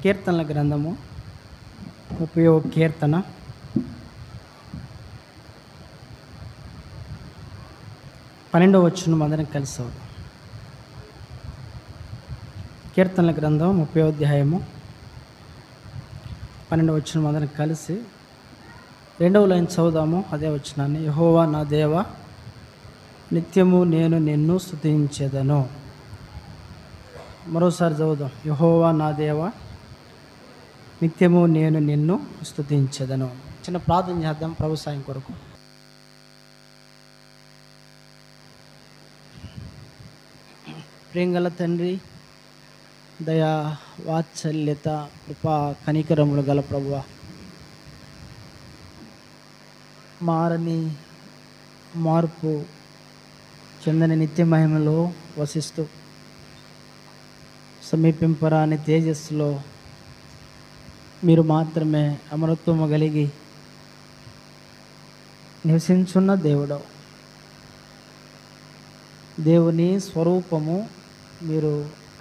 కీర్తనల గ్రంథము 30వ కీర్తన 12వ వచనం అందరం కలిసి చదువుదాం. కీర్తనల గ్రంథం 30వ అధ్యాయము 12వ వచనం అందరం కలిసి 2వ లైన్ చదువుదాము. అదే వచనాన్ని, యెహోవా నా దేవా, నిత్యము నేను నిన్ను స్తుతించెదను. మరోసారి చదువుదాం. యెహోవా నా దేవా, నిత్యము నేను నిన్ను స్తుతించెదను. చిన్న ప్రార్థన చేద్దాం ప్రభు సాయం కొరకు. ప్రేంగల తండ్రి, దయా వాత్సల్యత కృపా కనికరములు గల ప్రభువా, మారని మార్పు చెందని నిత్య మహిమలో వసిస్తూ సమీపింపరాని తేజస్సులో మీరు మాత్రమే అమరత్వము కలిగి నివసించున్న దేవుడు, దేవుని స్వరూపము మీరు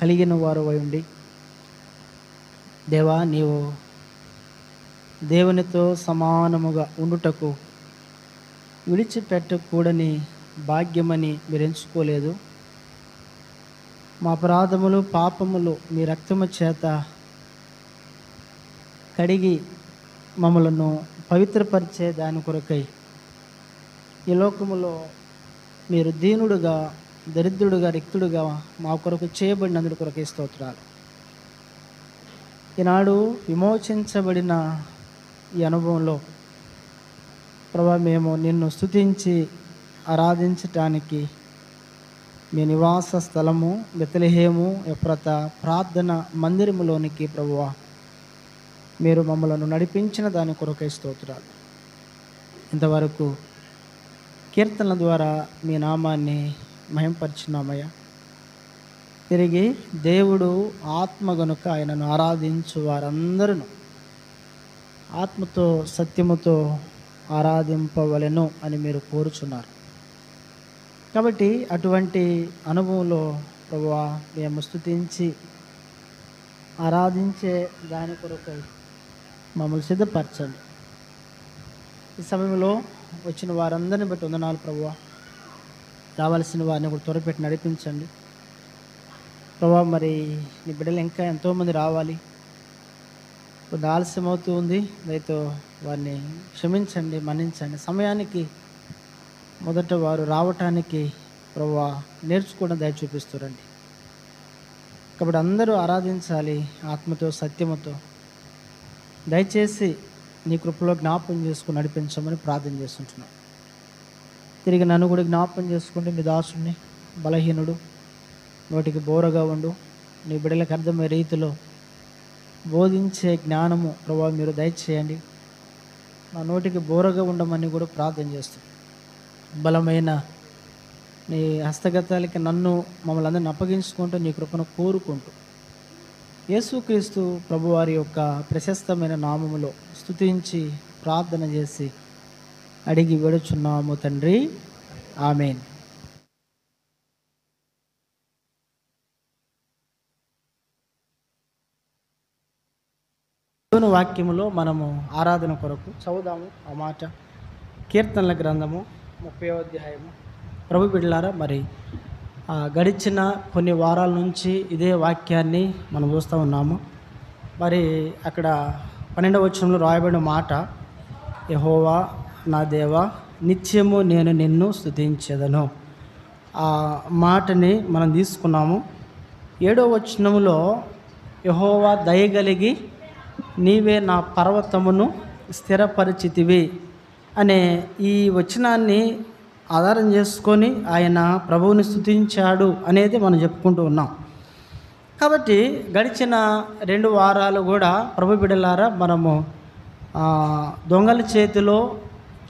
కలిగిన వారు అయి ఉండి, దేవా నీవు దేవునితో సమానముగా ఉండుటకు విడిచిపెట్టకూడని భాగ్యమని మీరు ఎంచుకోలేదు. మా అపరాధములు పాపములు మీ రక్తము చేత కడిగి మమ్మలను పవిత్రపరిచే దాని కొరకై ఈ లోకములో మీరు దీనుడుగా, దరిద్రుడుగా, రిక్తుడుగా మా కొరకు చేయబడినందుకు కొరకై స్తోత్రాలు. ఈనాడు విమోచించబడిన ఈ అనుభవంలో ప్రభా, మేము నిన్ను స్తుతించి ఆరాధించటానికి మీ నివాస స్థలము బెత్లెహేము ఎఫ్రత ప్రార్థన మందిరములోనికి ప్రభువా మీరు మమ్మలను నడిపించిన దాని కొరకై స్తోత్రాలు. ఇంతవరకు కీర్తనల ద్వారా మీ నామాన్ని మహింపరిచినామయ్యా. తిరిగి దేవుడు ఆత్మ గనుక ఆయనను ఆరాధించు వారందరూ ఆత్మతో సత్యముతో ఆరాధింపవలెను అని మీరు కోరుచున్నారు. కాబట్టి అటువంటి అనుభవంలో ప్రభువా మేము స్తుతించి ఆరాధించే దాని కొరకై మమ్మల్ని సిద్ధపరచండి. ఈ సమయంలో వచ్చిన వారందరిని బట్టి వందనాలు ప్రభువా. రావాల్సిన వారిని కూడా త్వరపెట్టి నడిపించండి ప్రభువా. మరి నీ బిడ్డలు ఇంకా ఎంతోమంది రావాలి, కొంత ఆలస్యం అవుతూ ఉంది. దయతో వారిని క్షమించండి, మన్నించండి. సమయానికి మొదట వారు రావటానికి ప్రభువా నేర్చుకోవడం దయ చూపిస్తురండి. కాబట్టి అందరూ ఆరాధించాలి ఆత్మతో సత్యముతో. దయచేసి నీ కృపలో జ్ఞాపం చేసుకుని నడిపించమని ప్రార్థన చేస్తుంటున్నాను. తిరిగి నన్ను కూడా జ్ఞాపం చేసుకుంటే మీ దాసుని బలహీనుడు, నోటికి బోరగా ఉండు, నీ బిడ్డలకు అర్థమయ్యే రీతిలో బోధించే జ్ఞానము ప్రభువా మీరు దయచేయండి. నా నోటికి బోరగా ఉండమని కూడా ప్రార్థన చేస్తాను. బలమైన నీ హస్తగతాలకి నన్ను మమ్మల్ని అందరిని అప్పగించుకుంటూ నీ కృపను కోరుకుంటూ యేసుక్రీస్తు ప్రభువారి యొక్క ప్రశస్తమైన నామములో స్తుతించి ప్రార్థన చేసి అడిగి వేడుచున్నాము తండ్రి, ఆమేన్. దేవుని వాక్యములో మనము ఆరాధన కొరకు చదువుదాము ఆ మాట. కీర్తనల గ్రంథము 30వ అధ్యాయము. ప్రభు బిడ్డలారా, మరి గడిచిన కొన్ని వారాల నుంచి ఇదే వాక్యాన్ని మనం చూస్తూ ఉన్నాము. మరి అక్కడ 12వ వచనంలో రాయబడిన మాట, యెహోవా నా దేవా, నిత్యము నేను నిన్ను స్తుతించెదను. ఆ మాటని మనం తీసుకున్నాము. 7వ వచనంలో యెహోవా దయగలిగి నీవే నా పర్వతమును స్థిరపరిచితివి అనే ఈ వచనాన్ని ఆధారం చేసుకొని ఆయన ప్రభువుని స్తుతించాడు అనేది మనం చెప్పుకుంటూ ఉన్నాం. కాబట్టి గడిచిన 2 వారాలు కూడా ప్రభు బిడ్డలారా మనము దొంగల చేతిలో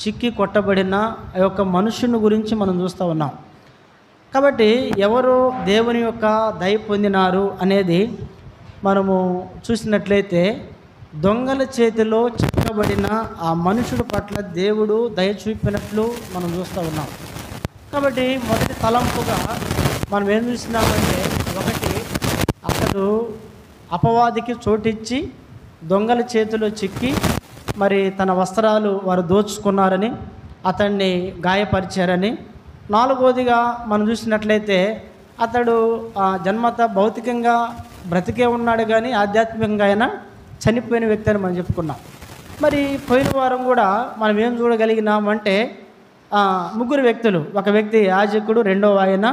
చిక్కి కొట్టబడిన ఆ యొక్క మనుషుని గురించి మనం చూస్తూ ఉన్నాం. కాబట్టి ఎవరు దేవుని యొక్క దయ పొందినారు అనేది మనము చూసినట్లయితే, దొంగల చేతిలో చిక్కబడిన ఆ మనుషుడు పట్ల దేవుడు దయ చూపినట్లు మనం చూస్తూ ఉన్నాం. కాబట్టి మొదటి తలంపుగా మనం ఏం చూసినామంటే, ఒకటి అతడు అపవాదికి చోటిచ్చి దొంగల చేతిలో చిక్కి మరి తన వస్త్రాలు వారు దోచుకున్నారని, అతన్ని గాయపరిచారని. నాలుగోదిగా మనం చూసినట్లయితే అతడు జన్మత భౌతికంగా బ్రతికే ఉన్నాడు కానీ ఆధ్యాత్మికంగా ఆయన చనిపోయిన వ్యక్తి అని మనం చెప్పుకున్నాం. మరి పోయిన వారం కూడా మనం ఏం చూడగలిగినామంటే ముగ్గురు వ్యక్తులు, ఒక వ్యక్తి యాజకుడు, రెండో ఆయన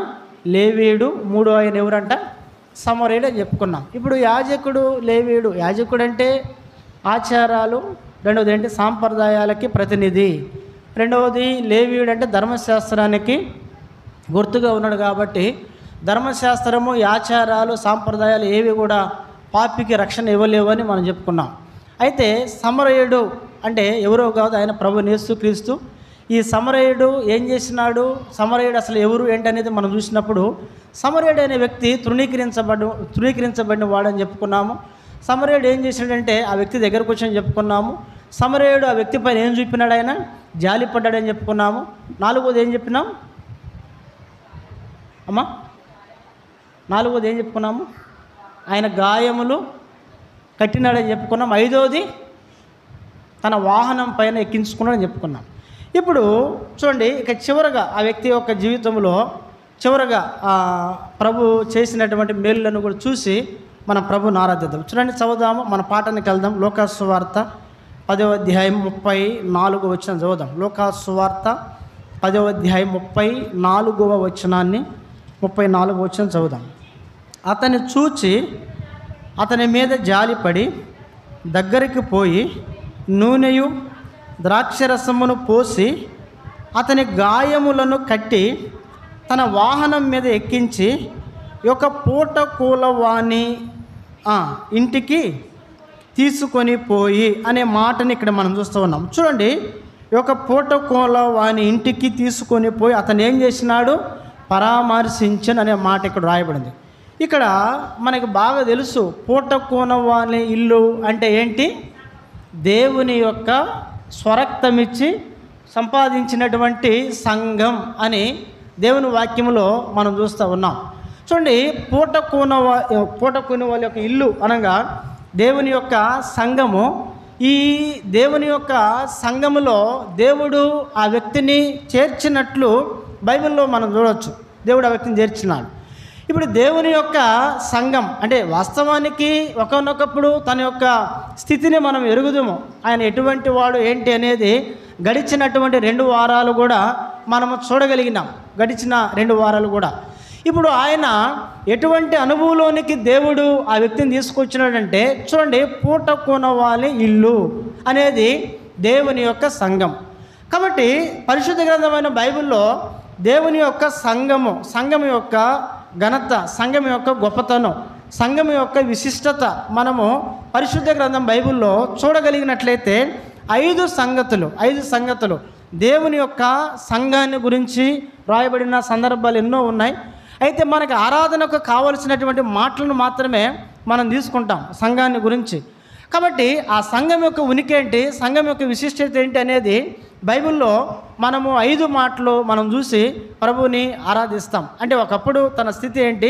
లేవీయుడు, మూడో ఆయన ఎవరంట సమరయుడు అని చెప్పుకున్నాం. ఇప్పుడు యాజకుడు లేవీయుడు, యాజకుడు అంటే ఆచారాలు, రెండవది ఏంటి సాంప్రదాయాలకి ప్రతినిధి, రెండవది లేవీయుడు అంటే ధర్మశాస్త్రానికి గుర్తుగా ఉన్నాడు. కాబట్టి ధర్మశాస్త్రము, ఆచారాలు, సాంప్రదాయాలు ఏవి కూడా పాపికి రక్షణ ఇవ్వలేవు అని మనం చెప్పుకున్నాం. అయితే సమరయుడు అంటే ఎవరో కాదు, ఆయన ప్రభువు యేసుక్రీస్తు. ఈ సమరయుడు ఏం చేసినాడు, సమరయుడు అసలు ఎవరు ఏంటనేది మనం చూసినప్పుడు సమరయుడు అనే వ్యక్తి తృణీకరించబడిన వాడని చెప్పుకున్నాము. సమరయుడు ఏం చేసినాడంటే ఆ వ్యక్తి దగ్గరకు వచ్చి చెప్పుకున్నాము. సమరయుడు ఆ వ్యక్తి పైన ఏం చూపినాడు, ఆయన జాలి పడ్డాడని చెప్పుకున్నాము. నాలుగోది ఏం చెప్పినాం అమ్మా, నాలుగోది ఏం చెప్పుకున్నాము, ఆయన గాయములు కట్టినాడని చెప్పుకున్నాం. ఐదోది తన వాహనం పైన ఎక్కించుకున్నాడని చెప్పుకున్నాం. ఇప్పుడు చూడండి, ఇక చివరగా ఆ వ్యక్తి యొక్క జీవితంలో చివరగా ప్రభు చేసినటువంటి మేలులను కూడా చూసి మనం ప్రభుని ఆరాధిద్దాం. చూడండి, చదువుదాము, మన పాఠానికి వెళ్దాం. లోకాసు సువార్త 10వ అధ్యాయం 34వ వచనం చదువుదాం. లోకాసు సువార్త 10వ అధ్యాయం 34వ వచనాన్ని 34వ వచనం చదువుదాం. అతన్ని చూచి అతని మీద జాలిపడి దగ్గరికి పోయి నూనెయు ద్రాక్షరసమును పోసి అతని గాయములను కట్టి తన వాహనం మీద ఎక్కించి ఒక పూట కూలవాణి ఇంటికి తీసుకొని పోయి అనే మాటని ఇక్కడ మనం చూస్తూ ఉన్నాం. చూడండి, ఒక పూట కూలవాణి ఇంటికి తీసుకొని పోయి అతను ఏం చేసినాడు, పరామర్శించను అనే మాట ఇక్కడ రాయబడింది. ఇక్కడ మనకి బాగా తెలుసు, పూట కూనవాని ఇల్లు అంటే ఏంటి, దేవుని యొక్క స్వరక్తమిచ్చి సంపాదించినటువంటి సంఘం అని దేవుని వాక్యంలో మనం చూస్తూ ఉన్నాం. చూడండి, పూట కూని వాళ్ళ యొక్క ఇల్లు అనగా దేవుని యొక్క సంఘము. ఈ దేవుని యొక్క సంఘములో దేవుడు ఆ వ్యక్తిని చేర్చినట్లు బైబిల్లో మనం చూడవచ్చు. దేవుడు ఆ వ్యక్తిని చేర్చినాడు. ఇప్పుడు దేవుని యొక్క సంఘం అంటే వాస్తవానికి ఒకనొకప్పుడు తన యొక్క స్థితిని మనం ఎరుగుదాము. ఆయన ఎటువంటి వాడు ఏంటి అనేది గడిచినటువంటి 2 వారాలు కూడా మనము చూడగలిగినాం. గడిచిన 2 వారాలు కూడా ఇప్పుడు ఆయన ఎటువంటి అనుభవంలోనికి దేవుడు ఆ వ్యక్తిని తీసుకొచ్చినాడంటే చూడండి, పూట కూనవాలి ఇల్లు అనేది దేవుని యొక్క సంఘం. కాబట్టి పరిశుద్ధ గ్రంథమైన బైబిల్లో దేవుని యొక్క సంఘం యొక్క ఘనత, సంఘం యొక్క గొప్పతనం, సంఘం యొక్క విశిష్టత మనము పరిశుద్ధ గ్రంథం బైబిల్లో చూడగలిగినట్లయితే 5 సంగతులు దేవుని యొక్క సంఘాన్ని గురించి రాయబడిన సందర్భాలు ఎన్నో ఉన్నాయి. అయితే మనకు ఆరాధనకు కావలసినటువంటి మాటలను మాత్రమే మనం తీసుకుంటాం సంఘాన్ని గురించి. కాబట్టి ఆ సంఘం యొక్క ఉనికి ఏంటి, సంఘం యొక్క విశిష్టత ఏంటి అనేది బైబిల్లో మనము 5 మాటలు మనం చూసి ప్రభువుని ఆరాధిస్తాం. అంటే ఒకప్పుడు తన స్థితి ఏంటి,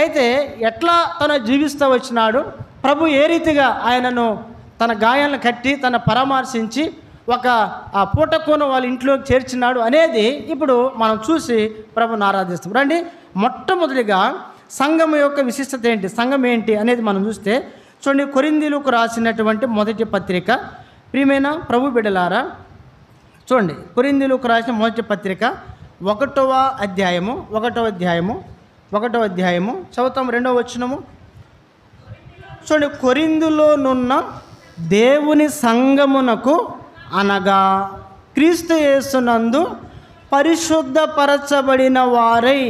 అయితే ఎట్లా తను జీవిస్తూ వచ్చినాడు, ప్రభు ఏ రీతిగా ఆయనను తన గాయాలను కట్టి తన పరామర్శించి ఒక పూటకోన వాళ్ళ ఇంట్లోకి చేర్చినాడు అనేది ఇప్పుడు మనం చూసి ప్రభుని ఆరాధిస్తాం. రండి, మొట్టమొదటిగా సంఘం యొక్క విశిష్టత ఏంటి, సంఘం ఏంటి అనేది మనం చూస్తే చూడండి, కొరింథీయులకు రాసినటువంటి మొదటి పత్రిక. ప్రియమైన ప్రభు బిడ్డలారా, చూడండి, కొరింథీయులకు రాసిన మొదటి పత్రిక 1వ అధ్యాయము చదువుతాం 2వ వచనము. చూడండి, కొరింథీయులోనున్న దేవుని సంఘమునకు అనగా క్రీస్తు యేసునందు పరిశుద్ధపరచబడిన వారై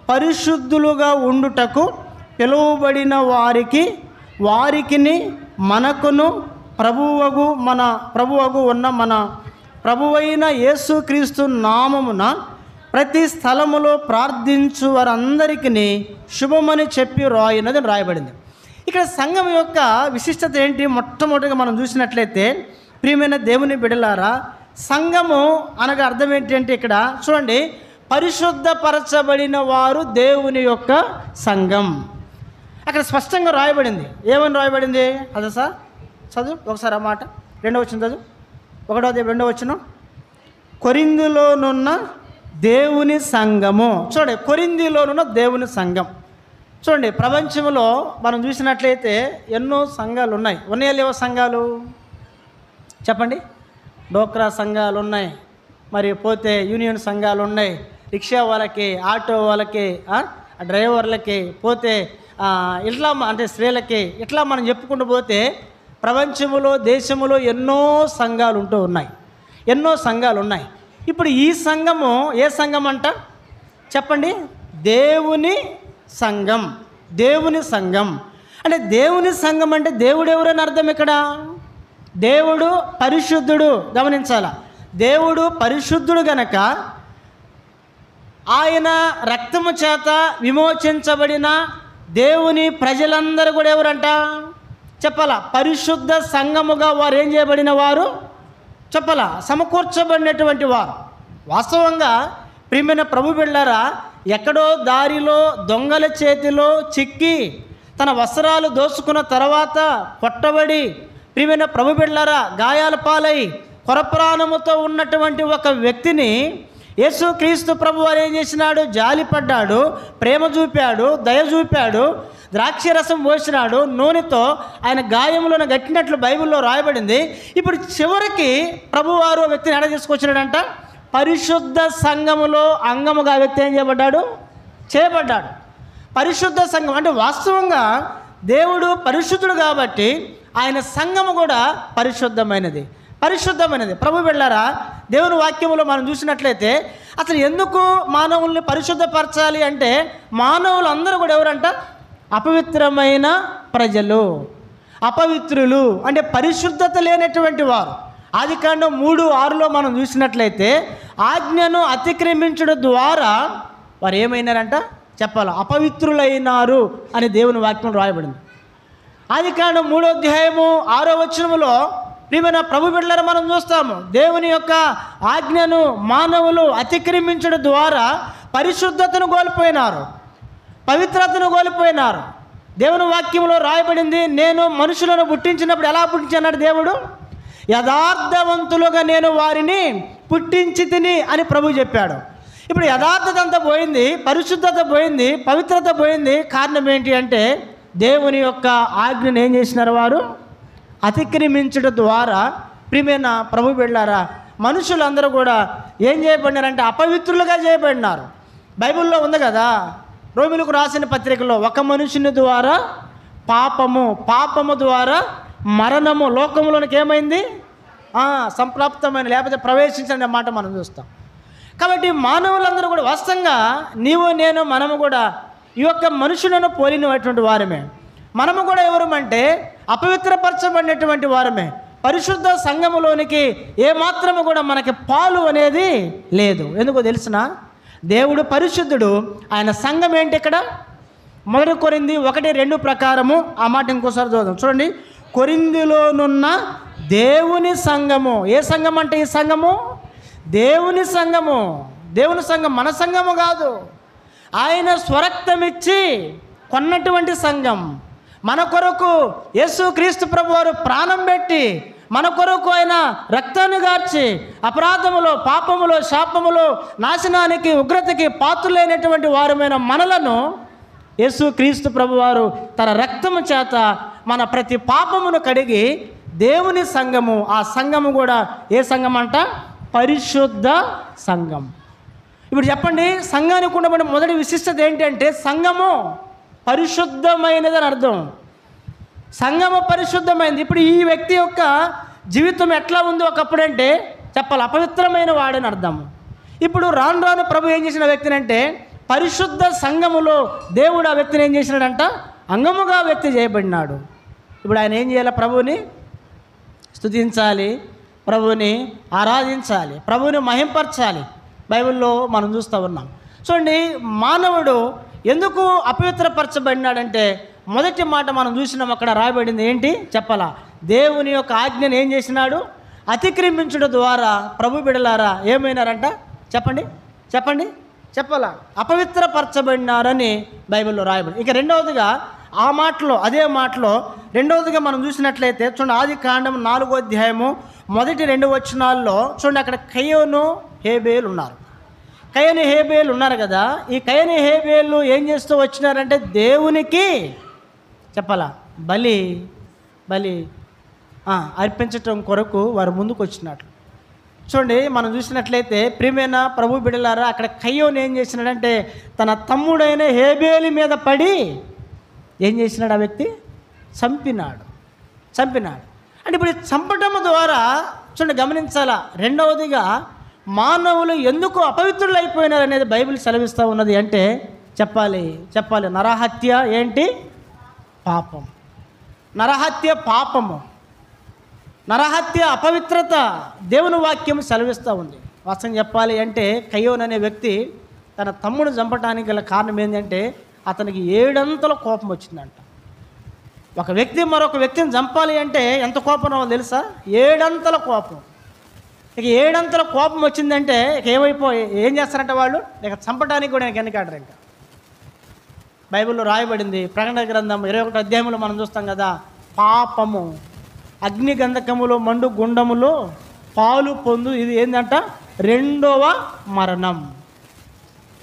పరిశుద్ధులుగా ఉండుటకు పిలువబడిన వారికిని మనకును ప్రభువగు ఉన్న మన ప్రభువైన యేసుక్రీస్తు నామమున ప్రతి స్థలములో ప్రార్థించు వారందరికీ శుభమని చెప్పి రాయినది రాయబడింది. ఇక్కడ సంఘం యొక్క విశిష్టత ఏంటి, మొట్టమొదటిగా మనం చూసినట్లయితే ప్రియమైన దేవుని బిడ్డలారా, సంఘము అనగా అర్థం ఏంటి అంటే ఇక్కడ చూడండి, పరిశుద్ధపరచబడిన వారు దేవుని యొక్క సంఘం. అక్కడ స్పష్టంగా రాయబడింది. ఏమని రాయబడింది అదే సార్? చదువు ఒకసారి ఆ మాట. 2వ వచనం చదువు. 1వ అధ్యాయం 2వ వచనం. కొరింథీలోనున్న దేవుని సంఘము. చూడండి, కొరింథీలోనున్న దేవుని సంఘం. చూడండి, ప్రపంచంలో మనం చూసినట్లయితే ఎన్నో సంఘాలు ఉన్నాయి. ఉన్నాయా లేవో సంఘాలు? చెప్పండి. డోక్రా సంఘాలు ఉన్నాయి, మరి పోతే యూనియన్ సంఘాలు ఉన్నాయి, రిక్షా వాళ్ళకి, ఆటో వాళ్ళకి, డ్రైవర్లకి, పోతే ఇట్లా అంటే స్త్రీలకి, ఇట్లా మనం చెప్పుకుంటూ పోతే ప్రపంచంలో దేశంలో ఎన్నో సంఘాలు ఉంటూ ఉన్నాయి, ఎన్నో సంఘాలు ఉన్నాయి. ఇప్పుడు ఈ సంఘము ఏ సంఘం అంట? చెప్పండి. దేవుని సంఘం. దేవుని సంఘం అంటే దేవుని సంఘం అంటే దేవుడు ఎవరని అర్థం ఇక్కడ? దేవుడు పరిశుద్ధుడు. గమనించాల, దేవుడు పరిశుద్ధుడు గనక ఆయన రక్తము చేత విమోచించబడిన దేవుని ప్రజలందరూ కూడా ఎవరంట? చెప్పాలా? పరిశుద్ధ సంఘముగా వారు ఏం చేయబడిన వారు? చెప్పాలా? సమకూర్చబడినటువంటి వారు. వాస్తవంగా ప్రియమైన ప్రభు బిడ్డలారా, ఎక్కడో దారిలో దొంగల చేతిలో చిక్కి తన వస్త్రాలు దోచుకున్న తర్వాత కొట్టబడి, ప్రియమైన ప్రభు బిడ్డలారా, గాయాల పాలై కొరప్రాణముతో ఉన్నటువంటి ఒక వ్యక్తిని యేసుక్రీస్తు ప్రభు వారు ఏం చేసినాడు? జాలిపడ్డాడు, ప్రేమ చూపాడు, దయ చూపాడు, ద్రాక్షరసం పోసినాడు, నూనెతో ఆయన గాయములను గట్టినట్లు బైబిల్లో రాయబడింది. ఇప్పుడు చివరికి ప్రభువారు వ్యక్తిని ఎడ తీసుకొచ్చినాడంట? పరిశుద్ధ సంఘములో అంగముగా వ్యక్తి ఏం చేయబడ్డాడు. పరిశుద్ధ సంఘం అంటే వాస్తవంగా దేవుడు పరిశుద్ధుడు కాబట్టి ఆయన సంఘము కూడా పరిశుద్ధమైనది. ప్రభు బిడ్డలారా, దేవుని వాక్యములో మనం చూసినట్లయితే అసలు ఎందుకు మానవుల్ని పరిశుద్ధపరచాలి అంటే, మానవులందరూ కూడా ఎవరంట? అపవిత్రమైన ప్రజలు, అపవిత్రులు అంటే పరిశుద్ధత లేనటువంటి వారు. ఆదికాండం 3:6లో మనం చూసినట్లయితే ఆజ్ఞను అతిక్రమించడం ద్వారా వారు ఏమైనారంట? చెప్పాలి, అపవిత్రులైనారు అని దేవుని వాక్యం రాయబడింది. ఆదికాండం 3వ అధ్యాయము 6వ వచనములో ప్రియమైన ప్రభు బిడ్డలారా మనం చూస్తాము, దేవుని యొక్క ఆజ్ఞను మానవులు అతిక్రమించడం ద్వారా పరిశుద్ధతను కోల్పోయినారు, పవిత్రతను కోల్పోయినారు. దేవుని వాక్యంలో రాయబడింది, నేను మనుషులను పుట్టించినప్పుడు ఎలా పుట్టించన్నాడు దేవుడు? యథార్థవంతులుగా నేను వారిని పుట్టించి తిని అని ప్రభు చెప్పాడు. ఇప్పుడు యథార్థత అంతా పోయింది, పరిశుద్ధత పోయింది, పవిత్రత పోయింది. కారణం ఏంటి అంటే దేవుని యొక్క ఆజ్ఞను ఏం చేసినారు? వారు అతిక్రమించడం ద్వారా ప్రియమైన ప్రభు బిడ్డలారా, మనుషులందరూ కూడా ఏం చేయబడినారంటే అపవిత్రులుగా చేయబడినారు. బైబిల్లో ఉంది కదా, రోమిలకు రాసిన పత్రికలో, ఒక మనుషుని ద్వారా పాపము ద్వారా మరణము లోకంలోనికి ఏమైంది? సంప్రాప్తమైన, లేకపోతే ప్రవేశించిన మాట మనం చూస్తాం. కాబట్టి మానవులందరూ కూడా వాస్తవంగా నీవు నేను మనము కూడా ఈ యొక్క మనుషులను పోలినటువంటి వారమే. మనము కూడా ఎవరమంటే అపవిత్రపరచబడినటువంటి వారమే. పరిశుద్ధ సంఘములోనికి ఏమాత్రము కూడా మనకి పాలు అనేది లేదు. ఎందుకో తెలిసిన, దేవుడు పరిశుద్ధుడు, ఆయన సంఘం ఏంటి? ఇక్కడ 1 కొరింథీ 1:2 ప్రకారము ఆ మాట ఇంకోసారి చూద్దాం. చూడండి, కొరింథీలోనున్న దేవుని సంఘము. ఏ సంఘం అంటే ఈ సంఘము? దేవుని సంఘము. దేవుని సంఘం మన సంఘము కాదు, ఆయన స్వరక్తమిచ్చి కొన్నటువంటి సంఘం. మన కొరకు యేసుక్రీస్తు ప్రభు వారు ప్రాణం పెట్టి మన కొరకు ఆయన రక్తాన్ని గార్చి అపరాధములో, పాపములో, శాపములో, నాశనానికి, ఉగ్రతకి పాత్రులైనటువంటి వారమైన మనలను యేసుక్రీస్తు ప్రభు వారు తన రక్తము చేత మన ప్రతి పాపమును కడిగి దేవుని సంఘము. ఆ సంఘము కూడా ఏ సంఘం అంట? పరిశుద్ధ సంఘం. ఇప్పుడు చెప్పండి, సంఘానికి ఉండబడిన మొదటి విశిష్టత ఏంటంటే సంఘము పరిశుద్ధమైనదని అర్థం. సంఘము పరిశుద్ధమైనది. ఇప్పుడు ఈ వ్యక్తి యొక్క జీవితం ఎట్లా ఉందో ఒకప్పుడంటే చెప్పాలి, అపవిత్రమైన వాడని అర్థము. ఇప్పుడు రాను ప్రభు ఏం చేసిన వ్యక్తిని అంటే పరిశుద్ధ సంఘములో దేవుడు ఆ వ్యక్తిని ఏం చేసినాడంట? అంగముగా వ్యక్తి చేయబడినాడు. ఇప్పుడు ఆయన ఏం చేయాలి? ప్రభువుని స్తుతించాలి, ప్రభువుని ఆరాధించాలి, ప్రభువుని మహింపరచాలి. బైబిల్లో మనం చూస్తూ ఉన్నాం. చూడండి, మానవుడు ఎందుకు అపవిత్రపరచబడినాడంటే మొదటి మాట మనం చూసినాం, అక్కడ రాయబడింది ఏంటి? చెప్పాలా, దేవుని యొక్క ఆజ్ఞను ఏం చేసినాడు? అతిక్రమించడం ద్వారా ప్రభు బిడలారా ఏమైనారంట? చెప్పండి చెప్పాలా, అపవిత్రపరచబడినారని బైబిల్లో రాయబడింది. ఇక రెండవదిగా ఆ మాటలో అదే మాటలో రెండవదిగా మనం చూసినట్లయితే చూడండి, ఆది కాండం 4వ అధ్యాయము మొదటి 2 వచనాల్లో చూడండి, అక్కడ కయ్యోను హేబేలు ఉన్నారు. కయని హేబేలు ఉన్నారు కదా. ఈ కయని హేబేలు ఏం చేస్తూ వచ్చినారంటే దేవునికి చెప్పాలా బలి బలి అర్పించటం కొరకు వారు ముందుకు వచ్చినట్లు. చూడండి, మనం చూసినట్లయితే ప్రియమైన ప్రభు బిడ్డలారా, అక్కడ కయ్యోను ఏం చేసినాడంటే తన తమ్ముడైన హేబేలు మీద పడి ఏం చేసినాడు? ఆ వ్యక్తి చంపినాడు. అంటే ఇప్పుడు చంపటం ద్వారా చూడండి గమనించాలా. రెండవదిగా మానవులు ఎందుకు అపవిత్రులు అయిపోయినారు అనేది బైబిల్ సెలవిస్తూ ఉన్నది. అంటే చెప్పాలి నరహత్య ఏంటి? పాపం. నరహత్య పాపము, నరహత్య అపవిత్రత దేవుని వాక్యం సెలవిస్తూ ఉంది. వాస్తవం చెప్పాలి అంటే కయ్యోను అనే వ్యక్తి తన తమ్ముడు చంపడానికి గల కారణం ఏంటంటే అతనికి 7 అంతల కోపం వచ్చిందంట. ఒక వ్యక్తి మరొక వ్యక్తిని చంపాలి అంటే ఎంత కోపం రావాలో తెలుసా? 7 అంతల కోపం. ఇక 7 అంతల కోపం వచ్చిందంటే ఇక ఏం చేస్తారంటే వాళ్ళు ఇక చంపడానికి కూడా వెనకాడరు. ఇంకా బైబిల్లో రాయబడింది, ప్రకటన గ్రంథం 21వ అధ్యాయంలో మనం చూస్తాం కదా, పాపము అగ్ని గంధకములో మండు గుండములో పాలు పొందు, ఇది ఏంటంట? 2వ మరణం.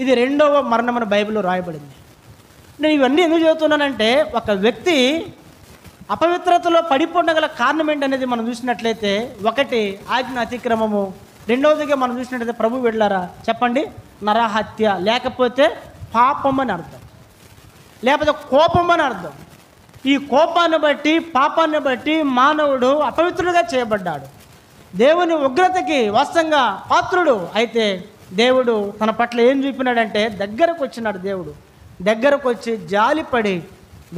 ఇది 2వ మరణం అని బైబిల్లో రాయబడింది. నేను ఇవన్నీ ఎందుకు చెబుతున్నానంటే ఒక వ్యక్తి అపవిత్రతలో పడిపోవడం కారణం ఏంటనేది మనం చూసినట్లయితే, ఒకటి ఆజ్ఞ అతిక్రమము, రెండవదిగా మనం చూసినట్లయితే ప్రభు వెళ్ళారా చెప్పండి నరహత్య, లేకపోతే పాపం అని అర్థం, లేకపోతే కోపం అని అర్థం. ఈ కోపాన్ని బట్టి పాపాన్ని బట్టి మానవుడు అపవిత్రుడుగా చేయబడ్డాడు. దేవుని ఉగ్రతకి వాస్తవంగా పాత్రుడు. అయితే దేవుడు తన పట్ల ఏం చూపినాడంటే దగ్గరకు వచ్చినాడు. దేవుడు దగ్గరకు వచ్చి జాలిపడి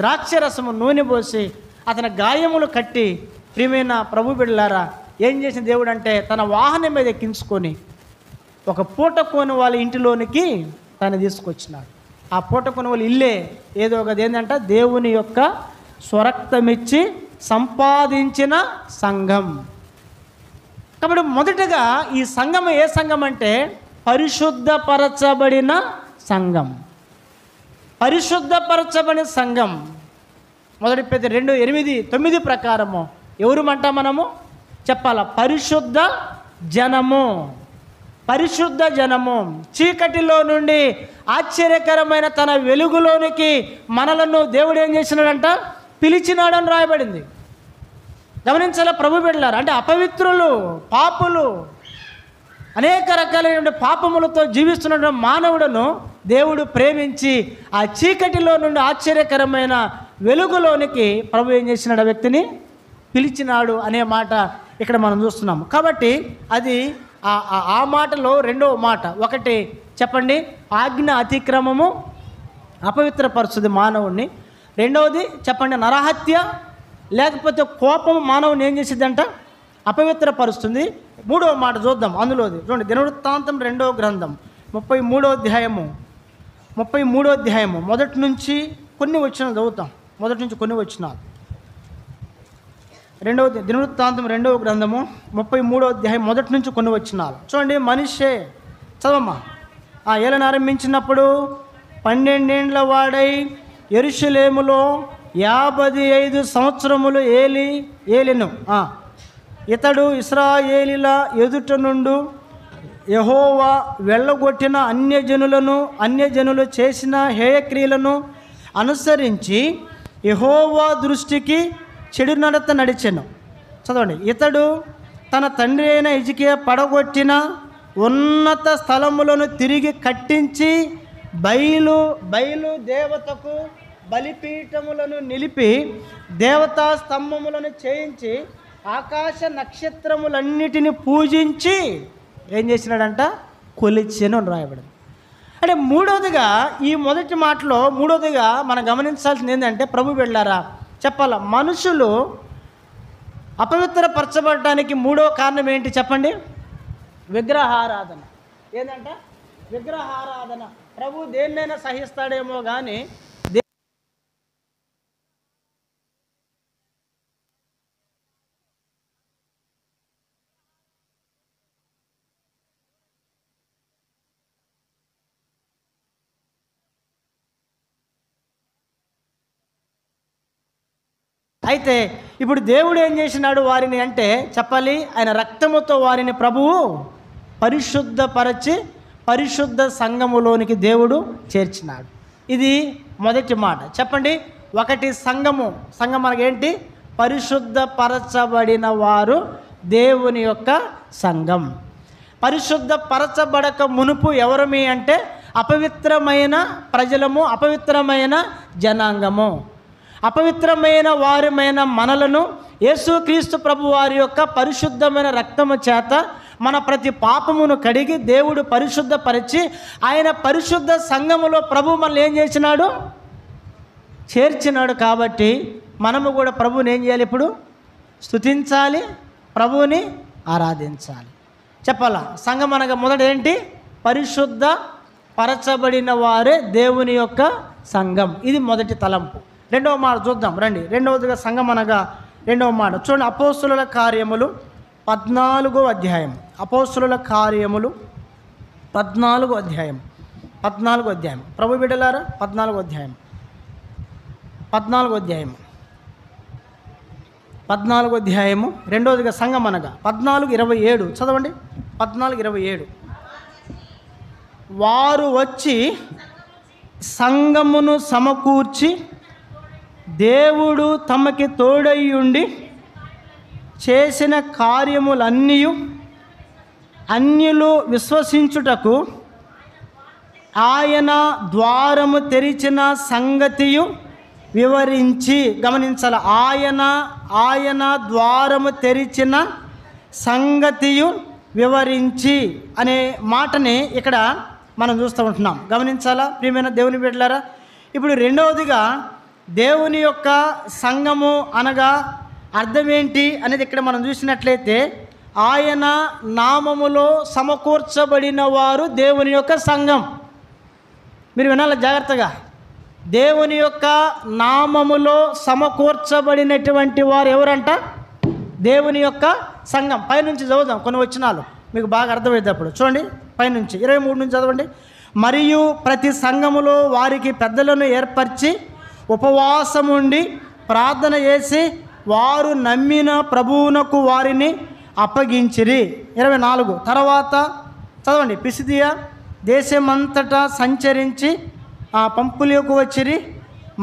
ద్రాక్షరసము నూనె పోసి అతని గాయములు కట్టి, ప్రియమైన ప్రభు బిడ్డలారా ఏం చేసిన దేవుడు అంటే తన వాహనం మీద ఎక్కించుకొని ఒక పూట కోని వాళ్ళ ఇంటిలోనికి తను తీసుకొచ్చినాడు. ఆ పూట కోని వాళ్ళ ఇల్లే ఏదో ఒకది ఏంటంటే దేవుని యొక్క స్వరక్తమిచ్చి సంపాదించిన సంఘం. కాబట్టి మొదటగా ఈ సంఘం ఏ సంఘం అంటే పరిశుద్ధపరచబడిన సంఘం. పరిశుద్ధపరచబడిన సంఘం. మొదటి పేతురు 2:8-9 ప్రకారము ఎవరుమంటా మనము చెప్పాలా? పరిశుద్ధ జనము. పరిశుద్ధ జనము చీకటిలో నుండి ఆశ్చర్యకరమైన తన వెలుగులోనికి మనలను దేవుడు ఏం చేసినాడంట? పిలిచినాడని రాయబడింది. గమనించాలా ప్రభు బిడ్డలారా. అంటే అపవిత్రులు, పాపులు, అనేక రకాలైన పాపములతో జీవిస్తున్న మానవుడును దేవుడు ప్రేమించి ఆ చీకటిలో నుండి ఆశ్చర్యకరమైన వెలుగులోనికి ప్రభు ఏం చేసినాడు? ఆ వ్యక్తిని పిలిచినాడు అనే మాట ఇక్కడ మనం చూస్తున్నాము. కాబట్టి అది ఆ మాటలో 2వ మాట. ఒకటి చెప్పండి ఆజ్ఞ అతిక్రమము అపవిత్రపరుస్తుంది మానవుణ్ణి. రెండవది చెప్పండి నరహత్య, లేకపోతే కోపం మానవుని ఏం చేసిద్దంట? అపవిత్రపరుస్తుంది. 3వ మాట చూద్దాం. అందులోది చూడండి, దినవృత్తాంతం 2వ గ్రంథం 33వ అధ్యాయము మొదటి నుంచి కొన్ని వచనాలు చదువుతాం. మొదటి నుంచి కొన్ని వచనాలు. దినవృత్తాంతం 2వ గ్రంథము 33వ అధ్యాయం మొదటి నుంచి కొన్ని వచనాలు చూడండి. మనిషే చదవమ్మా. ఏలన ఆరంభించినప్పుడు 12 ఏండ్ల వాడై యెరూషలేములో 55 సంవత్సరములు ఏలెను. ఇతడు ఇశ్రాయేలీల ఎదుట నుండి యెహోవా వెళ్ళగొట్టిన అన్యజనులు చేసిన హేయక్రియలను అనుసరించి యెహోవా దృష్టికి చెడు నడత నడిచెను. చదవండి. ఇతడు తన తండ్రి అయిన హిజ్కియా పడగొట్టిన ఉన్నత స్థలములను తిరిగి కట్టించి బయలు దేవతకు బలిపీఠములను నిలిపి దేవతా స్తంభములను చేయించి ఆకాశ నక్షత్రములన్నిటిని పూజించి ఏం చేసినాడంట? కొలిచెను అని రాయబడింది. అంటే మూడవదిగా ఈ మొదటి మాటలో మూడవదిగా మనం గమనించాల్సింది ఏంటంటే ప్రభు వెళ్ళారా చెప్పాలా, మనుషులు అపవిత్రపరచబడటానికి 3వ కారణం ఏంటి చెప్పండి? విగ్రహారాధన. ఏంటంట? విగ్రహారాధన. ప్రభు దేన్నైనా సహిస్తాడేమో కానీ అయితే ఇప్పుడు దేవుడు ఏం చేసినాడు వారిని అంటే చెప్పాలి, ఆయన రక్తముతో వారిని ప్రభువు పరిశుద్ధపరచి పరిశుద్ధ సంఘములోనికి దేవుడు చేర్చినాడు. ఇది మొదటి మాట. చెప్పండి, ఒకటి సంఘము. సంఘం మనకేంటి? పరిశుద్ధపరచబడిన వారు దేవుని యొక్క సంఘం. పరిశుద్ధపరచబడక మునుపు ఎవరమి అంటే అపవిత్రమైన ప్రజలము, అపవిత్రమైన జనాంగము. అపవిత్రమైన వారమైన మనలను యేసుక్రీస్తు ప్రభు వారి యొక్క పరిశుద్ధమైన రక్తము చేత మన ప్రతి పాపమును కడిగి దేవుడు పరిశుద్ధపరిచి ఆయన పరిశుద్ధ సంఘములో ప్రభు మనల్ని ఏం చేసినాడు? చేర్చినాడు. కాబట్టి మనము కూడా ప్రభువుని ఏం చేయాలి? ఇప్పుడు స్తుతించాలి, ప్రభువుని ఆరాధించాలి. చెప్పాలా? సంఘం అనగా మొదట ఏంటి? పరిశుద్ధ పరచబడిన వారే దేవుని యొక్క సంఘం. ఇది మొదటి తలంపు. రెండవ మాట చూద్దాం రండి. రెండవదిగా సంఘం అనగా రెండవ మాట చూడండి. అపోస్తుల కార్యములు 14వ అధ్యాయం. అపోస్తుల కార్యములు 14వ అధ్యాయం. 14వ అధ్యాయం. ప్రభు బిడ్డలారా 14వ అధ్యాయం. 14వ అధ్యాయం. 14వ అధ్యాయము. రెండవదిగా సంఘం అనగా 14:27 చదవండి. 14:27 వారు వచ్చి సంఘమును సమకూర్చి దేవుడు తమకి తోడయ్యుండి చేసిన కార్యములన్నీ అన్యులు విశ్వసించుటకు ఆయన ద్వారము తెరిచిన సంగతియు వివరించి, గమనించాలి, ఆయన ద్వారము తెరిచిన సంగతియు వివరించి అనే మాటని ఇక్కడ మనం చూస్తూ ఉంటున్నాం. గమనించాలా ప్రియమైన దేవుని బిడ్డలారా? ఇప్పుడు రెండవదిగా దేవుని యొక్క సంఘము అనగా అర్థం ఏంటి అనేది ఇక్కడ మనం చూసినట్లయితే ఆయన నామములో సమకూర్చబడిన వారు దేవుని యొక్క సంఘం. మీరు వినాలి జాగ్రత్తగా. దేవుని యొక్క నామములో సమకూర్చబడినటువంటి వారు ఎవరంట? దేవుని యొక్క సంఘం. పైనుంచి చదువుదాం కొన్ని వచనాలు, మీకు బాగా అర్థమయ్యేటప్పుడు. చూడండి పైనుంచి 23 నుంచి చదవండి. మరియు ప్రతి సంఘములో వారికి పెద్దలను ఏర్పరిచి ఉపవాసముండి ప్రార్థన చేసి వారు నమ్మిన ప్రభువునకు వారిని అప్పగించిరి. 24 తర్వాత చదవండి. పిసిదియా దేశమంతటా సంచరించి ఆ పంపులకు వచ్చిరి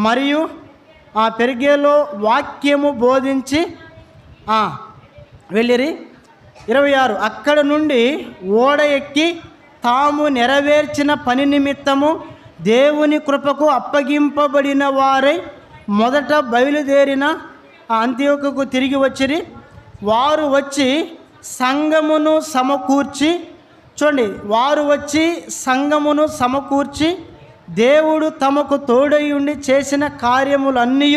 మరియు ఆ పెరిగేలో వాక్యము బోధించి వెళ్ళిరి. 26 అక్కడ నుండి ఓడ ఎక్కి తాము నెరవేర్చిన పని నిమిత్తము దేవుని కృపకు అప్పగింపబడిన వారై మొదట బయలుదేరిన అంతియోకుకు తిరిగి వచ్చిరి. వారు వచ్చి సంఘమును సమకూర్చి, చూడండి, వారు వచ్చి సంఘమును సమకూర్చి దేవుడు తమకు తోడయుండి చేసిన కార్యములన్నీ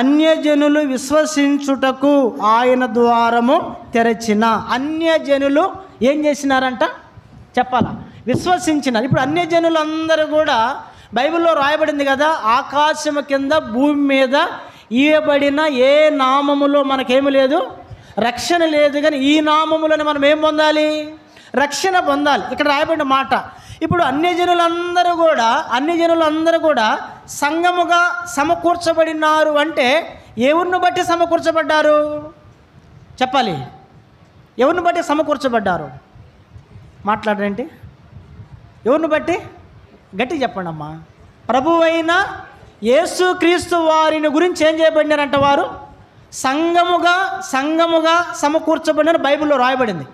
అన్యజనులు విశ్వసించుటకు ఆయన ద్వారము తెరచిన. అన్యజనులు ఏం చేసినారంట? చెప్పాలా? విశ్వసించినారు. ఇప్పుడు అన్యజనులందరూ కూడా బైబిల్లో రాయబడింది కదా, ఆకాశము కింద భూమి మీద ఇవ్వబడిన ఏ నామములో మనకేమి లేదు, రక్షణ లేదు. కానీ ఈ నామములను మనం ఏం పొందాలి? రక్షణ పొందాలి. ఇక్కడ రాయబడిన మాట. ఇప్పుడు అన్యజనులందరూ కూడా సంఘముగా సమకూర్చబడినారు అంటే ఎవరిని బట్టి సమకూర్చబడ్డారు? చెప్పాలి. ఎవరిని బట్టి సమకూర్చబడ్డారు? మాట్లాడరేంటి? ఎవరిని బట్టి? గట్టి చెప్పండి అమ్మా. ప్రభువైన యేసుక్రీస్తు వారిని గురించి ఏం చేయబడినారంట? వారు సంఘముగా సమకూర్చబడినారు బైబిల్లో రాయబడింది.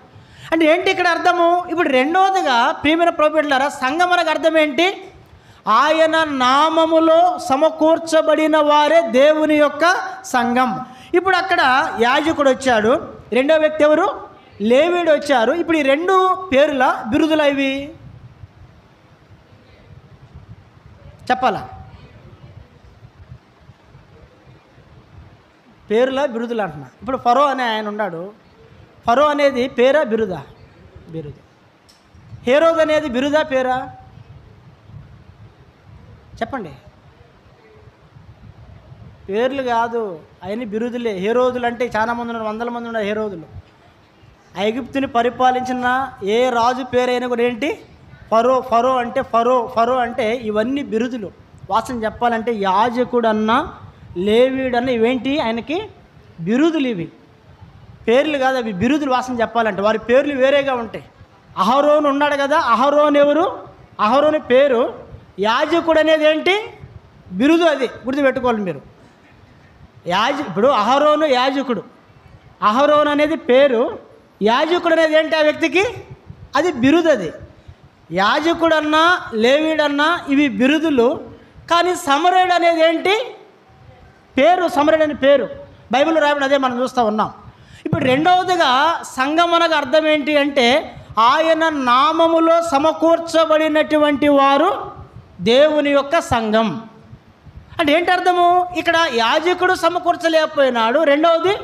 అంటే ఏంటి ఇక్కడ అర్థము? ఇప్పుడు రెండవదిగా ప్రియమైన ప్రభువులారా, సంఘం అనగా అర్థం ఏంటి? ఆయన నామములో సమకూర్చబడిన వారే దేవుని యొక్క సంఘం. ఇప్పుడు అక్కడ యాజకుడు వచ్చాడు, రెండో వ్యక్తి ఎవరు? లేవీయుడు వచ్చారు. ఇప్పుడు ఈ రెండు పేర్ల బిరుదులు ఇవి చెప్పాలా? పేర్ల బిరుదులు అంటున్నా. ఇప్పుడు ఫరో అనే ఆయన ఉన్నాడు. ఫరో అనేది పేరా బిరుదా? బిరుదు. హేరోద్ అనేది బిరుదా పేరా? చెప్పండి. పేర్లు కాదు, అవన్నీ బిరుదులే. హేరోదులు అంటే చాలా మంది ఉన్నారు, 100 మంది ఉన్నారు హేరోదులు. ఐగుప్తుని పరిపాలించిన ఏ రాజు పేరైనా కూడా ఏంటి? ఫరో అంటే ఇవన్నీ బిరుదులు. వాసన చెప్పాలంటే యాజకుడు అన్నా లేవీడు అన్న ఇవేంటి ఆయనకి బిరుదులు, ఇవి పేర్లు కాదు, అవి బిరుదులు. వాసన చెప్పాలంటే వారి పేర్లు వేరేగా ఉంటాయి. అహరోను ఉన్నాడు కదా, అహరోను ఎవరు? అహరోను పేరు. యాజకుడు అనేది ఏంటి? బిరుదు. అది గుర్తుపెట్టుకోవాలి మీరు. ఇప్పుడు అహరోను యాజకుడు, అహరోను అనేది పేరు, యాజకుడు అనేది ఏంటి ఆ వ్యక్తికి? అది బిరుదు. అది యాజకుడన్నా లేవీడన్నా ఇవి బిరుదులు. కానీ సమరయుడు అనేది ఏంటి? పేరు. సమరయుడు అనే పేరు బైబిల్లో రాయబడి, అదే మనం చూస్తూ ఉన్నాం. ఇప్పుడు రెండవదిగా సంఘం అనగా అర్థం ఏంటి అంటే ఆయన నామములో సమకూర్చబడినటువంటి వారు దేవుని యొక్క సంఘం. అంటే ఏంటి అర్థము? ఇక్కడ యాజకుడు సమకూర్చలేకపోయినాడు, రెండవది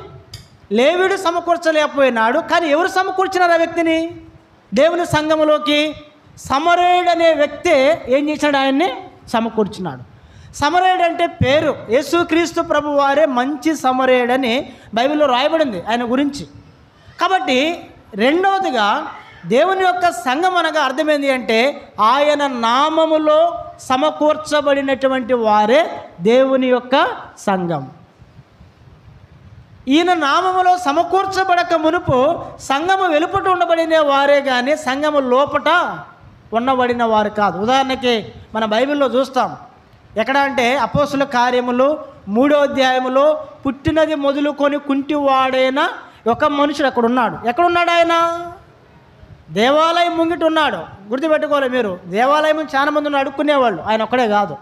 లేవీడు సమకూర్చలేకపోయినాడు. కానీ ఎవరు సమకూర్చినారు ఆ వ్యక్తిని దేవుని సంఘములోకి? సమరయుడు అనే వ్యక్తే ఏం చేశాడు? ఆయన్ని సమకూర్చినాడు. సమరయుడు అంటే పేరు. యేసుక్రీస్తు ప్రభు వారే మంచి సమరయుడని బైబిల్లో రాయబడింది ఆయన గురించి. కాబట్టి రెండవదిగా దేవుని యొక్క సంఘం అనగా అర్థమైంది అంటే ఆయన నామములో సమకూర్చబడినటువంటి వారే దేవుని యొక్క సంఘం. ఈయన నామములో సమకూర్చబడక మునుపు సంఘము వెలుపట ఉండబడిన వారే కానీ సంఘము లోపట ఉండబడిన వారు కాదు. ఉదాహరణకి మన బైబిల్లో చూస్తాం. ఎక్కడ అంటే అపోస్తుల కార్యములు 3వ అధ్యాయములో పుట్టినది మొదలుకొని కుంటివాడైన ఒక మనుషుడు అక్కడ ఉన్నాడు. ఎక్కడున్నాడు ఆయన? దేవాలయం ముంగిట ఉన్నాడు. గుర్తుపెట్టుకోవాలి మీరు. దేవాలయం చాలామంది ఉన్నారు, అడుక్కునేవాళ్ళు. ఆయన ఒక్కడే కాదు,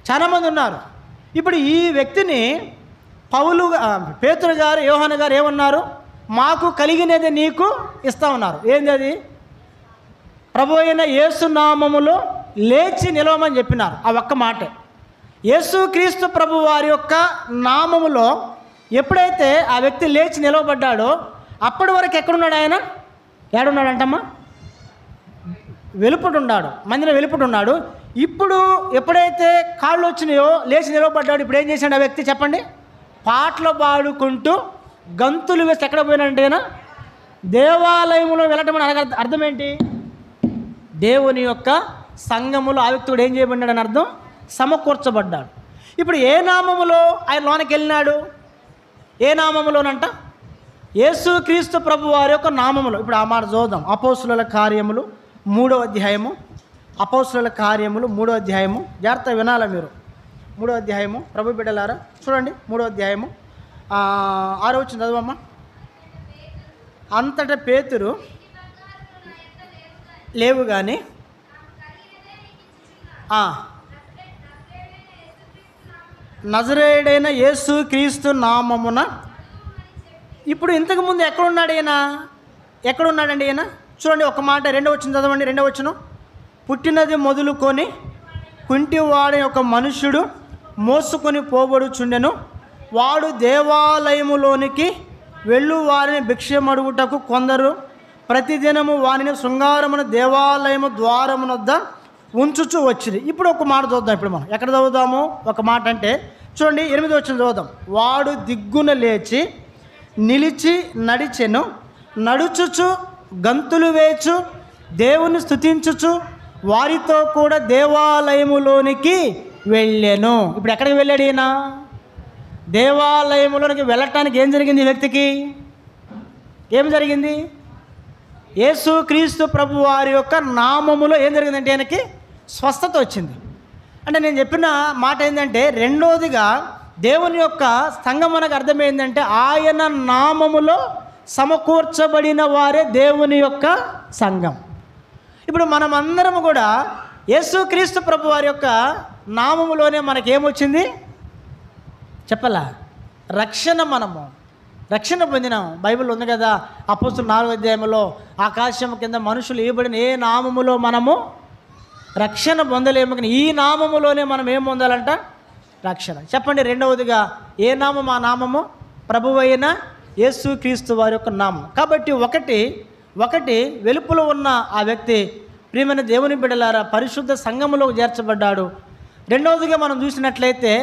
చాలామంది ఉన్నారు. ఇప్పుడు ఈ వ్యక్తిని పేతురు గారు, యోహాను గారు ఏమన్నారు? మాకు కలిగినది నీకు ఇస్తా ఉన్నారు. ఏంది అది? ప్రభు అయిన యేసు నామములో లేచి నిలవమని చెప్పినారు. ఆ ఒక్క మాటే. యేసుక్రీస్తు ప్రభు వారి యొక్క నామములో ఎప్పుడైతే ఆ వ్యక్తి లేచి నిలవబడ్డాడో అప్పటి వరకు ఎక్కడున్నాడు ఆయన? ఏడున్నాడంటమ్మా? వెలుపట ఉన్నాడు, మందిరం వెలుపట ఉన్నాడు. ఇప్పుడు ఎప్పుడైతే కాళ్ళు వచ్చినాయో లేచి నిలవబడ్డాడు. ఇప్పుడు ఏం చేశాడు ఆ వ్యక్తి చెప్పండి? పాటలు పాడుకుంటూ గంతులు వేసి ఎక్కడ పోయినాడంటే ఆయన దేవాలయంలో వెళ్ళటం అని అర్థం ఏంటి? దేవుని యొక్క సంఘములో ఆ వ్యక్తుడు ఏం చేయబడ్డాడని అర్థం? సమకూర్చబడ్డాడు. ఇప్పుడు ఏ నామములో ఆయన లోనికి వెళ్ళినాడు? ఏ నామములోనంట? యేసుక్రీస్తు ప్రభు వారి యొక్క నామములో. ఇప్పుడు ఆ మాట చూద్దాం. అపోస్తుల కార్యములు 3వ అధ్యాయము. అపోస్తుల కార్యములు 3వ అధ్యాయము. జాగ్రత్త వినాలా మీరు. 3వ అధ్యాయము. ప్రభు బిడ్డలారా చూడండి. 3వ అధ్యాయము 6వ వచనం చదవమ్మా. అంతటా పేతురు లేవు కానీ నజరేయుడైన యేసుక్రీస్తు నామమున. ఇప్పుడు ఇంతకుముందు ఎక్కడున్నాడు ఈయన? ఎక్కడున్నాడండి ఈయన? చూడండి ఒక మాట. 2వ వచనం చదవండి. 2వ వచనం. పుట్టినది మొదలుకొని కుంటివాడి ఒక మనుష్యుడు మోసుకొని పోబడుచుండెను. వాడు దేవాలయములోనికి వెళ్ళు వారిని భిక్షమడుగుటకు కొందరు ప్రతిదినము వారిని శృంగారమున దేవాలయము ద్వారమునొద్ద ఉంచుచూ వచ్చింది. ఇప్పుడు ఒక మాట చూద్దాం. ఇప్పుడు మనం ఎక్కడ చదువుదాము? ఒక మాట అంటే చూడండి 8వ వచనం చదువుదాం. వాడు దిగ్గున లేచి నిలిచి నడిచెను, నడుచుచు గంతులు వేచు దేవుని స్తుతించుచు వారితో కూడా దేవాలయములోనికి వెళ్ళాను. ఇప్పుడు ఎక్కడికి వెళ్ళాడు ఈయన? దేవాలయములోనికి వెళ్ళటానికి ఏం జరిగింది? ఈ వ్యక్తికి ఏం జరిగింది? యేసుక్రీస్తు ప్రభు వారి యొక్క నామములో ఏం జరిగిందంటే ఆయనకి స్వస్థత వచ్చింది. అంటే నేను చెప్పిన మాట ఏంటంటే రెండోదిగా దేవుని యొక్క సంఘం మనకు అర్థమైందంటే ఆయన నామములో సమకూర్చబడిన వారే దేవుని యొక్క సంఘం. ఇప్పుడు మనమందరం కూడా యేసుక్రీస్తు ప్రభు వారి యొక్క నామములోనే మనకేమొచ్చింది చెప్పలా? రక్షణ. మనము రక్షణ పొందినాం. బైబిల్ ఉంది కదా, అపోస్తుల 4వ అధ్యాయంలో ఆకాశం కింద మనుషులు ఇవ్వబడిన ఏ నామములో మనము రక్షణ పొందలేము, కానీ ఈ నామములోనే మనం ఏం పొందాలంట? రక్షణ. చెప్పండి రెండవదిగా ఏ నామం? ఆ నామము ప్రభువైన యేసుక్రీస్తు వారి యొక్క నామం. కాబట్టి ఒకటి వెలుపులో ఉన్న ఆ వ్యక్తి ప్రియమైన దేవుని బిడ్డలారా పరిశుద్ధ సంఘములోకి చేర్చబడ్డాడు. రెండవదిగా మనం చూసినట్లయితే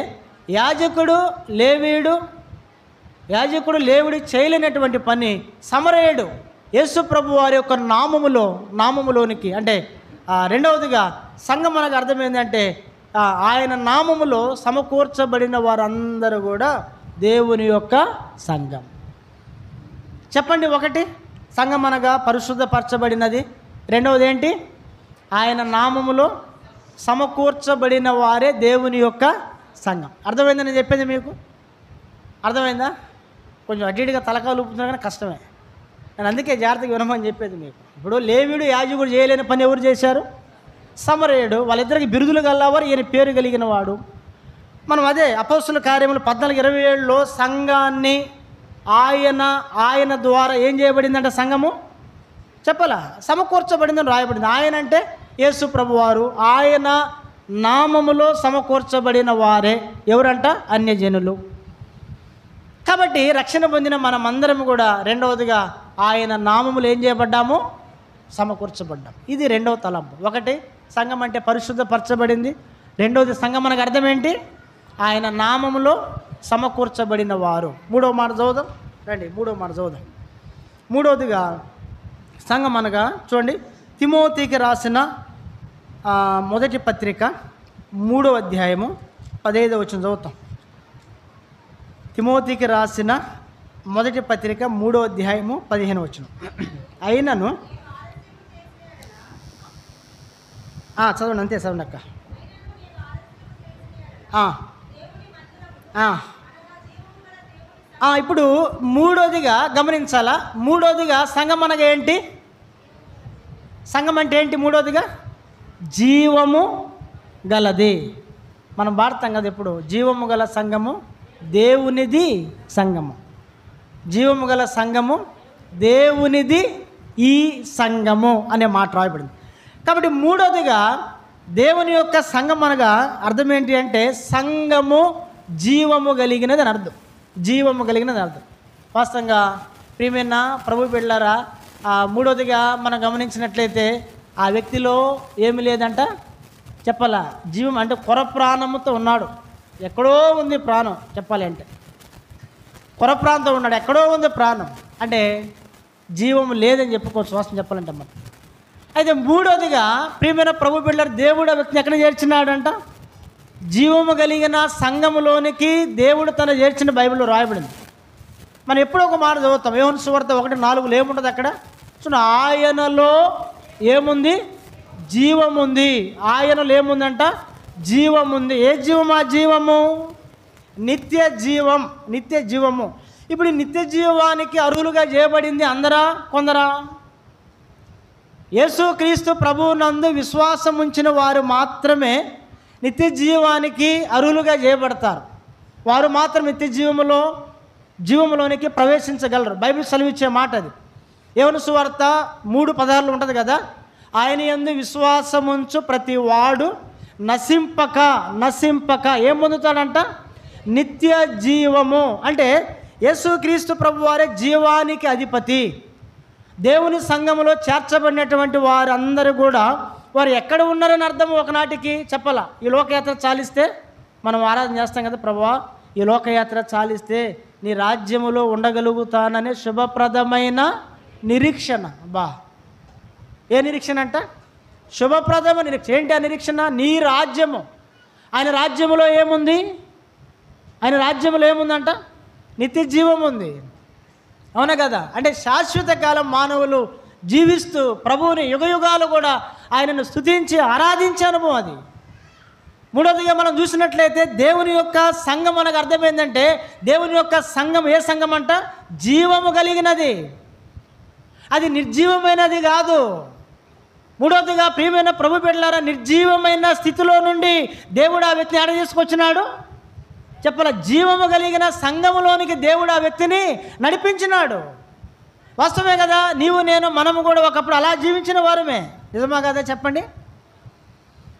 యాజకుడు లేవీడు చేయలేనటువంటి పని సమరయుడు యేసు ప్రభు వారి యొక్క నామములోనికి అంటే రెండవదిగా సంఘం మనకు అర్థమైందంటే ఆయన నామములో సమకూర్చబడిన వారందరూ కూడా దేవుని యొక్క సంఘం. చెప్పండి, ఒకటి సంఘం అనగా పరిశుద్ధపరచబడినది, రెండవది ఏంటి? ఆయన నామములో సమకూర్చబడిన వారే దేవుని యొక్క సంఘం. అర్థమైందా నేను చెప్పేది? మీకు అర్థమైందా? కొంచెం అడ్డీడిగా తలకాలు ఊపుతున్నా కానీ కష్టమే. నేను అందుకే జాగ్రత్తగా వినమని చెప్పేది మీకు. ఇప్పుడు లేవీయుడు యాజకుడు చేయలేని పని ఎవరు చేశారు? సమరయుడు. వాళ్ళిద్దరికి బిరుదులు గలవారు, ఈయన పేరు కలిగిన వాడు. మనం అదే అపోస్తుల కార్యములు 14:27లో సంఘాన్ని ఆయన ద్వారా ఏం చేయబడిందంటే సంఘము చెప్పాలా సమకూర్చబడిందని రాయబడింది. ఆయన అంటే యేసు ప్రభువారు. ఆయన నామములో సమకూర్చబడిన వారే ఎవరంట? అన్యజనులు. కాబట్టి రక్షణ పొందిన మనమందరం కూడా రెండవదిగా ఆయన నామములు ఏం చేయబడ్డాము? సమకూర్చబడ్డాం. ఇది రెండవ తలంపు. ఒకటి సంఘం అంటే పరిశుద్ధపరచబడింది, రెండవది సంఘం మనకు అర్థం ఏంటి? ఆయన నామములో సమకూర్చబడిన వారు. మూడవ మాట చదువుదాం రండి. మూడవదిగా సంఘం అనగా చూడండి, తిమోతికి రాసిన మొదటి పత్రిక 3వ అధ్యాయము 15వ వచనం చదువుతాం. తిమోతికి రాసిన మొదటి పత్రిక 3వ అధ్యాయము 15వ వచనం. అయినను చదవండి, అంతే చదవండి అక్క. ఇప్పుడు మూడోదిగా గమనించాలా. మూడోదిగా సంఘం అనగా ఏంటి? సంఘం అంటే ఏంటి? మూడోదిగా జీవము గలది. మనం వాడతాం కదా ఇప్పుడు, జీవము గల సంఘము దేవునిది సంఘము. జీవము గల సంఘము దేవునిది ఈ సంఘము అనే మాట రాయబడింది. కాబట్టి మూడోదిగా దేవుని యొక్క సంఘం అనగా అర్థం ఏంటి అంటే సంఘము జీవము కలిగినది అని అర్థం. జీవము కలిగినది అర్థం. వాస్తవంగా ప్రియమైన ప్రభు బిడ్డలారా, మూడోదిగా మనం గమనించినట్లయితే ఆ వ్యక్తిలో ఏమి లేదంట చెప్పాలా, జీవం అంటే కొర ప్రాణముతో ఉన్నాడు. ఎక్కడో ఉంది ప్రాణం చెప్పాలి అంటే, కొర ప్రాంతం ఉన్నాడు, ఎక్కడో ఉంది ప్రాణం అంటే జీవము లేదని చెప్పుకోవచ్చు వాస్తవం చెప్పాలంటే మనం. అయితే మూడోదిగా ప్రియమైన ప్రభు బిడ్డలారా, దేవుడు ఆ వ్యక్తిని ఎక్కడ చేర్చినాడంట? జీవము కలిగిన సంఘములోనికి దేవుడు తన చేర్చిన బైబిల్లో రాయబడింది. మనం ఎప్పుడో ఒక మాట చదువుతాం, యోహాను సువార్త 1:4 ఏముంటుంది అక్కడ? చూడండి, ఆయనలో ఏముంది? జీవం ఉంది. ఆయనలో ఏముందంట? జీవం ఉంది. ఏ జీవం? ఆ జీవము నిత్య జీవం. నిత్య జీవము. ఇప్పుడు ఈ నిత్య జీవానికి అర్హులుగా చేయబడింది అందరా కొందరా? యేసుక్రీస్తు ప్రభువునందు విశ్వాసం ఉంచిన వారు మాత్రమే నిత్య జీవానికి అర్హులుగా చేయబడతారు. వారు మాత్రం నిత్య జీవములోనికి ప్రవేశించగలరు. బైబిల్ సెలవిచ్చే మాట అది. యోహాను సువార్త 3:16 ఉంటుంది కదా, ఆయన యందు విశ్వాసముంచు ప్రతి వాడు నశింపక ఏం పొందుతాడంట? నిత్య జీవము. అంటే యేసుక్రీస్తు ప్రభువారే జీవానికి అధిపతి. దేవుని సంఘములో చేర్చబడినటువంటి వారందరూ కూడా వారు ఎక్కడ ఉన్నారని అర్థం. ఒకనాటికి చెప్పాలా, ఈ లోకయాత్ర చాలిస్తే మనం ఆరాధన చేస్తాం కదా, ప్రభువా ఈ లోకయాత్ర చాలిస్తే నీ రాజ్యములో ఉండగలుగుతాననే శుభప్రదమైన నిరీక్షణ. ఏ నిరీక్షణ అంట? శుభప్రదమైన నిరీక్షణ. ఏంటి ఆ నిరీక్షణ? నీ రాజ్యము. ఆయన రాజ్యములో ఏముంది? ఆయన రాజ్యములో ఏముందంట? నిత్య జీవం ఉంది. అవునా కదా? అంటే శాశ్వత కాలం మానవులు జీవిస్తూ ప్రభువుని యుగయుగాలు కూడా ఆయనను స్తుతించి ఆరాధించే అనుభవం అది. మూడవదిగా మనం చూసినట్లయితే దేవుని యొక్క సంఘం మనకు అర్థమైందంటే, దేవుని యొక్క సంఘం ఏ సంఘం అంట? జీవము కలిగినది. అది నిర్జీవమైనది కాదు. మూడవదిగా ప్రియమైన ప్రభు బిడ్డలారా, నిర్జీవమైన స్థితిలో నుండి దేవుడు ఆ వ్యక్తిని ఆడ తీసుకొచ్చినాడు చెప్పాల. జీవము కలిగిన సంఘములోనికి దేవుడు ఆ వ్యక్తిని నడిపించినాడు. వాస్తవమే కదా? నీవు నేను మనము కూడా ఒకప్పుడు అలా జీవించిన వారమే. నిజమా కదా చెప్పండి?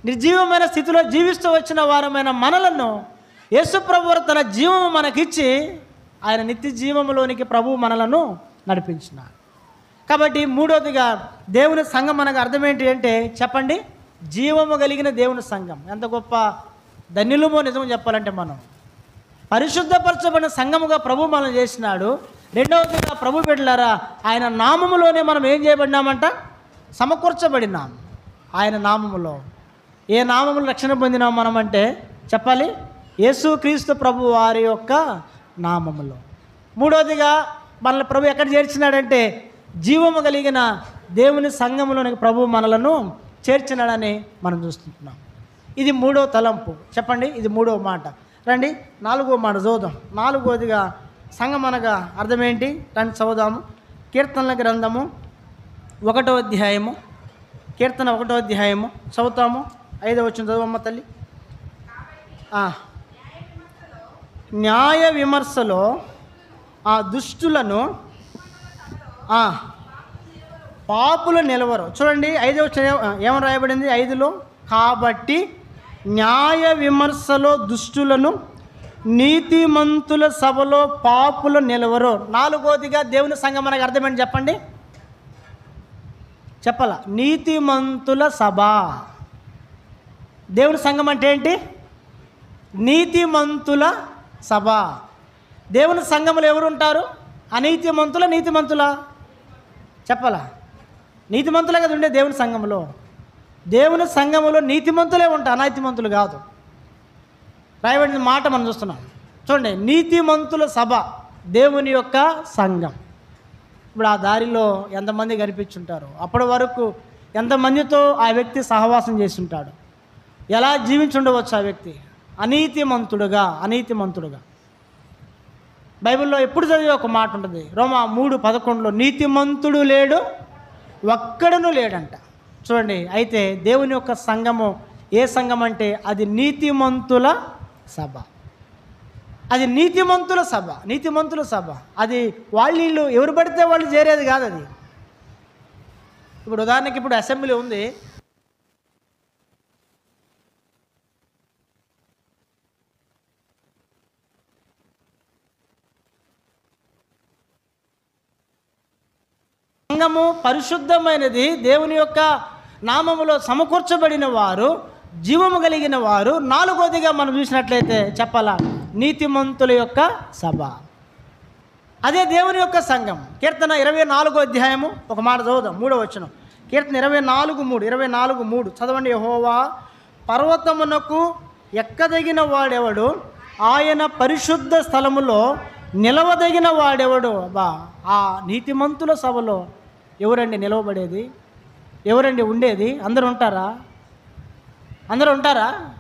నిర్జీవమైన స్థితిలో జీవిస్తూ వచ్చిన వారమైన మనలను యేసుప్రభువు తన జీవము మనకిచ్చి ఆయన నిత్య జీవములోనికి ప్రభువు మనలను నడిపించినాడు. కాబట్టి మూడవదిగా దేవుని సంఘం మనకు అర్థం ఏంటి అంటే చెప్పండి, జీవము కలిగిన దేవుని సంఘం. ఎంత గొప్ప ధన్యులమో నిజం చెప్పాలంటే మనం పరిశుద్ధపరచబడిన సంఘముగా ప్రభు మనం చేసినాడు. రెండవదిగా ప్రభు బిడ్డలారా, ఆయన నామములోనే మనం ఏం చేయబడినామంట? సమకూర్చబడినాం ఆయన నామములో. ఏ నామములు రక్షణ పొందినాం మనం అంటే చెప్పాలి, యేసుక్రీస్తు ప్రభు వారి యొక్క నామములో. మూడవదిగా మనల్ని ప్రభు ఎక్కడ చేర్చినాడంటే జీవము కలిగిన దేవుని సంఘములోనికి ప్రభు మనలను చేర్చినాడని మనం చూస్తున్నాం. ఇది మూడో తలంపు. చెప్పండి, ఇది మూడవ మాట. రండి 4వ మాట చదువుదాం. 4వదిగా సంఘం అనగా అర్థం ఏంటి? రండి చదువుదాము. కీర్తనల గ్రంథము 1వ అధ్యాయము, కీర్తన 1వ అధ్యాయము చదువుతాము. 5వ వచనం చదువమ్మ తల్లి. న్యాయ విమర్శలో ఆ దుష్టులను పాపులు నిలవరు. చూడండి 5వ వచనం ఏమని రాయబడింది? 5లో కాబట్టి న్యాయ విమర్శలో దుష్టులను, నీతిమంతుల సభలో పాపులు నిలవరు. 4వదిగా దేవుని సంఘం మనకు అర్థమేంటి చెప్పండి? చెప్పాల, నీతిమంతుల సభ. దేవుని సంఘం అంటే ఏంటి? నీతిమంతుల సభ. దేవుని సంఘములు ఎవరు ఉంటారు? అనీతిమంతుల, నీతిమంతుల? చెప్పాలా, నీతిమంతులే కదా ఉండే దేవుని సంఘములో. దేవుని సంఘములో నీతిమంతులే ఉంటారు, అనైతిమంతులు కాదు. రాయబడిన మాట మనం చూస్తున్నాం. చూడండి, నీతిమంతుల సభ దేవుని యొక్క సంఘం. ఇప్పుడు ఆ దారిలో ఎంతమంది కనిపించుంటారు? అప్పటి వరకు ఎంతమందితో ఆ వ్యక్తి సహవాసం చేసి ఉంటాడు? ఎలా జీవించుండవచ్చు ఆ వ్యక్తి? అనీతిమంతుడుగా. బైబిల్లో ఎప్పుడు చదివే ఒక మాట ఉంటుంది, రోమా 3:11, నీతిమంతుడు లేడు, ఒక్కడును లేడంట. చూడండి, అయితే దేవుని యొక్క సంఘము ఏ సంఘం అంటే అది నీతిమంతుల సభ. అది నీతిమంతుల సభ. అది వాళ్ళు ఎవరు పడితే వాళ్ళు చేరేది కాదు. అది ఇప్పుడు ఉదాహరణకి ఇప్పుడు అసెంబ్లీ ఉంది, సంఘము పరిశుద్ధమైనది, దేవుని యొక్క నామములో సమకూర్చబడిన వారు, జీవము కలిగిన వారు. 4వదిగా మనం చూసినట్లయితే చెప్పాలా, నీతిమంతుల యొక్క సభ. అదే దేవుని యొక్క సంఘం. కీర్తన 24వ అధ్యాయము ఒక మాట చదువుదాం. 3వ వచనం. కీర్తన 24:3 చదవండి. యెహోవా పర్వతమునకు ఎక్కదగిన వాడెవడు? ఆయన పరిశుద్ధ స్థలములో నిలవదగిన వాడెవడు? ఆ నీతిమంతుల సభలో ఎవరండి నిలవబడేది? ఎవరండి ఉండేది? అందరూ ఉంటారా?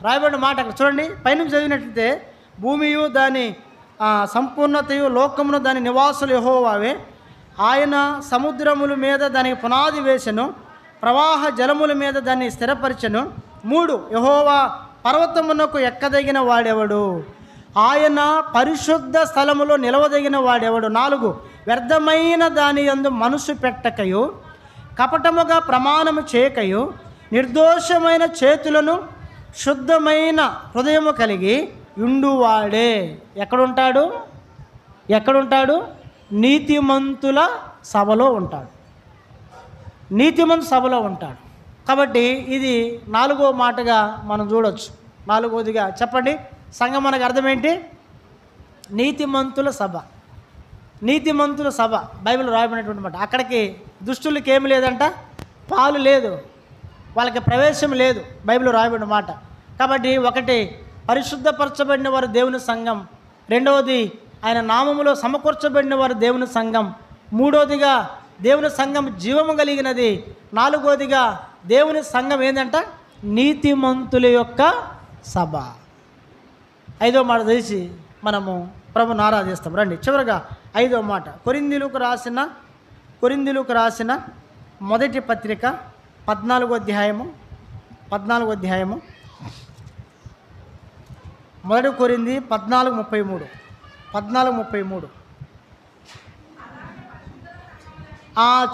రాయబడిన మాట అక్కడ చూడండి. పైనుంచి చదివినట్లయితే, భూమియు దాని సంపూర్ణతయు, లోకమును దాని నివాసులు యెహోవావే. ఆయన సముద్రముల మీద దానికి పునాది వేసెను, ప్రవాహ జలముల మీద దాన్ని స్థిరపరిచెను. 3 యెహోవా పర్వతమునకు ఎక్కదగిన వాడెవడు? ఆయన పరిశుద్ధ స్థలములో నిలవదగిన వాడెవడు? 4 వ్యర్థమైన దాని యందు మనసు పెట్టకయు, కపటముగా ప్రమాణము చేయకయు, నిర్దోషమైన చేతులను, శుద్ధమైన హృదయము కలిగి యుండువాడే. ఎక్కడుంటాడు? నీతిమంతుల సభలో ఉంటాడు. కాబట్టి ఇది 4వ మాటగా మనం చూడవచ్చు. 4వదిగా చెప్పండి, సంఘం మనకు అర్థం ఏంటి? నీతిమంతుల సభ. బైబిల్ రాయబడినటువంటి మాట. అక్కడికి దుష్టులకి ఏమి లేదంట, పాలు లేదు, వాళ్ళకి ప్రవేశం లేదు, బైబిల్ రాయబడిన మాట. కాబట్టి ఒకటి పరిశుద్ధపరచబడిన వారు దేవుని సంఘం, 2వది ఆయన నామములో సమకూర్చబడిన వారు దేవుని సంఘం, 3వదిగా దేవుని సంఘం జీవము కలిగినది, 4వదిగా దేవుని సంఘం ఏంటంట? నీతిమంతుల యొక్క సభ. 5వ మాట తెలిసి మనము ప్రభుని ఆరాధిస్తాం. రండి చివరిగా 5వ మాట. కొరింథీయులకు రాసిన మొదటి పత్రిక 14వ అధ్యాయము. 1 కొరింథీ 14:33.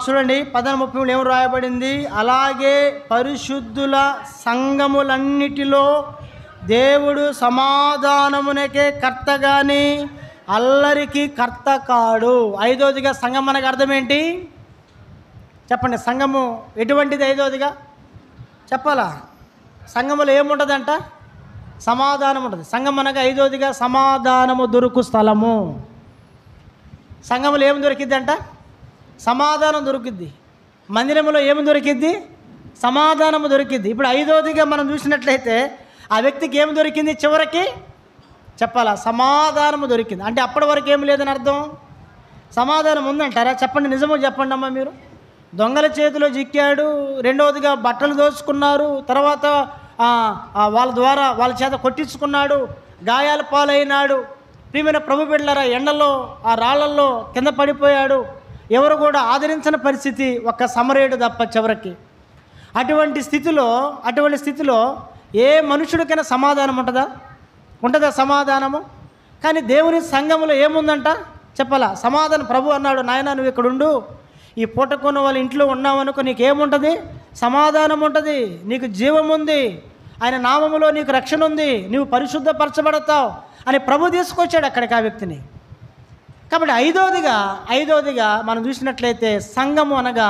చూడండి 14:33 ఏం రాయబడింది? అలాగే పరిశుద్ధుల సంఘములన్నిటిలో దేవుడు సమాధానమునకే కర్త గాని అల్లరికి కర్త కాడు. 5వదిగా సంఘం మనకు అర్థం ఏంటి? చెప్పండి, సంఘము ఎటువంటిది? 5వదిగా చెప్పాలా, సంఘములో ఏముంటుందంట? సమాధానం ఉంటుంది. సంఘం అనగా 5వదిగా సమాధానము దొరుకు స్థలము. సంఘములో ఏమి దొరికిద్ది అంట? సమాధానం దొరికిద్ది. మందిరంలో ఏమి దొరికిద్ది? సమాధానము దొరికింది. ఇప్పుడు ఐదవదిగా మనం చూసినట్లయితే ఆ వ్యక్తికి ఏం దొరికింది? చివరికి చెప్పాలా, సమాధానము దొరికింది. అంటే అప్పటి వరకు ఏం లేదని అర్థం. సమాధానం ఉందంటారా? చెప్పండి, నిజమో చెప్పండి అమ్మా మీరు. దొంగల చేతిలో చిక్కాడు, రెండవదిగా బట్టలు దోచుకున్నారు, తర్వాత వాళ్ళ ద్వారా వాళ్ళ చేత కొట్టించుకున్నాడు, గాయాల పాలైనాడు. ప్రియమైన ప్రభు బిడ్డలారా, ఎండలో ఆ రాళ్లల్లో కింద పడిపోయాడు. ఎవరు కూడా ఆదరించని పరిస్థితి, ఒక్క సమరయుడు తప్ప చివరికి. అటువంటి స్థితిలో ఏ మనుషుడికైనా సమాధానం ఉంటుందా సమాధానము? కానీ దేవుని సంఘములో ఏముందంట చెప్పాలా, సమాధానం. ప్రభు అన్నాడు, నాయనా నువ్వు ఇక్కడ ఉండు, ఈ పూటకొన్న వాళ్ళ ఇంట్లో ఉన్నావనుకో, నీకేముంటుంది? సమాధానం ఉంటుంది, నీకు జీవం ఉంది, ఆయన నామములో నీకు రక్షణ ఉంది, నువ్వు పరిశుద్ధపరచబడతావు అని ప్రభు తీసుకొచ్చాడు అక్కడికి ఆ వ్యక్తిని. కాబట్టి ఐదవదిగా మనం చూసినట్లయితే సంఘము అనగా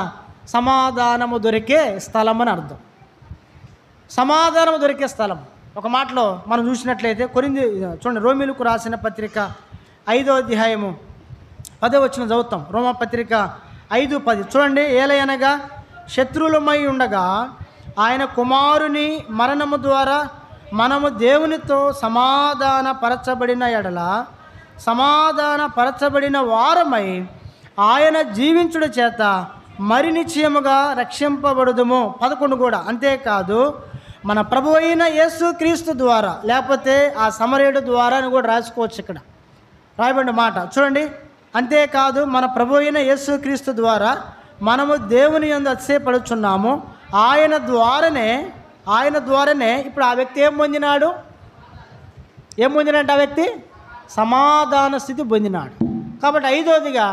సమాధానము దొరికే స్థలం అని అర్థం. సమాధానము దొరికే స్థలం. ఒక మాటలో మనం చూసినట్లయితే చూడండి, రోమీలకు రాసిన పత్రిక 5వ అధ్యాయము 10వ వచనం చదువుతాం. రోమపత్రిక 5:10 చూడండి. ఏలయనగా శత్రువులమై ఉండగా ఆయన కుమారుని మరణము ద్వారా మనము దేవునితో సమాధానపరచబడిన ఎడల సమాధానపరచబడిన వారమై ఆయన జీవించుట చేత మరి నిశ్చయముగా రక్షింపబడుదుము. 11 కూడా. అంతేకాదు మన ప్రభు అయిన యేసు క్రీస్తు ద్వారా, లేకపోతే ఆ సమరయుడు ద్వారా అని కూడా రాసుకోవచ్చు. ఇక్కడ రాయబడిన మాట చూడండి. అంతేకాదు మన ప్రభు అయిన యేసు క్రీస్తు ద్వారా మనము దేవుని యందు అతిశయపడుచున్నాము. ఆయన ద్వారానే ఇప్పుడు ఆ వ్యక్తి ఏం పొందినాడు? ఆ వ్యక్తి సమాధాన స్థితి పొందినాడు. కాబట్టి ఐదవదిగా